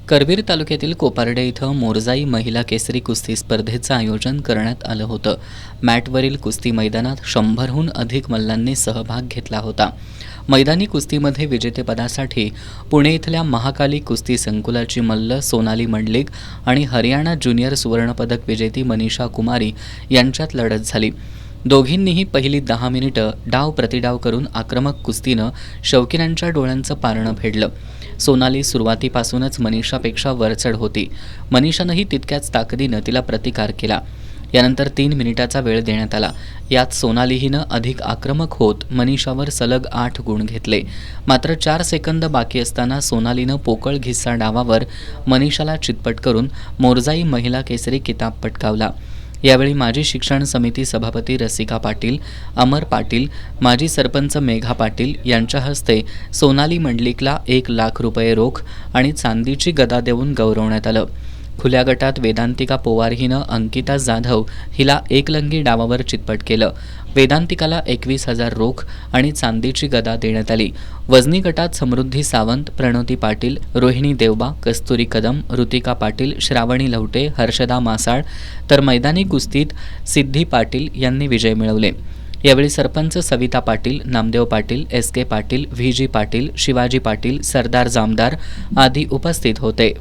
करवीर तालुक्यातील कोपार्डे इथं मोरजाई महिला केसरी कुस्ती स्पर्धेचं आयोजन करण्यात आलं होतं. मॅटवरील कुस्ती मैदानात 100हून अधिक मल्लांनी सहभाग घेतला होता. मैदानी कुस्तीमध्ये विजेतेपदासाठी पुणे इथल्या महाकाली कुस्ती संकुलाची मल्ल सोनाली मंडलिक आणि हरियाणा ज्युनियर सुवर्णपदक विजेती मनीषा कुमारी यांच्यात लढत झाली. दोघींनीही पहिली 10 मिनिटं डाव प्रतिडाव करून आक्रमक कुस्तीनं शौकीनांच्या डोळ्यांचं पारणं फेडलं. सोनाली सुरुवातीपासूनच मनीषापेक्षा वरचढ होती. मनीषानंही तितक्याच ताकदीनं तिला प्रतिकार केला. यानंतर 3 मिनिटाचा वेळ देण्यात आला. यात सोनालीहीनं अधिक आक्रमक होत मनीषावर सलग 8 गुण घेतले. मात्र 4 सेकंद बाकी असताना सोनालीनं पोकळ घिस्सा डावावर मनीषाला चितपट करून मोरजाई महिला केसरी किताब पटकावला. यावेळी माजी शिक्षण समिती सभापती रसिका पाटील, अमर पाटील, माजी सरपंच मेघा पाटील यांच्या हस्ते सोनाली मंडलिकला 1 लाख रुपये रोख आणि चांदीची गदा देऊन गौरवण्यात आलं. खुल्या गटात वेदांतिका पोवार हिनं अंकिता जाधव हिला एकलंगी डावावर चितपट केलं. वेदांतिकाला 21,000 रोख आणि चांदीची गदा देण्यात आली. वजनी गटात समृद्धी सावंत, प्रणोती पाटील, रोहिणी देवबा, कस्तुरी कदम, ऋतिका पाटील, श्रावणी लवटे, हर्षदा मासाळ तर मैदानी कुस्तीत सिद्धी पाटील यांनी विजय मिळवले. यावेळी सरपंच सविता पाटील, नामदेव पाटील, SK पाटील, VG पाटील, शिवाजी पाटील, सरदार जामदार आदी उपस्थित होते.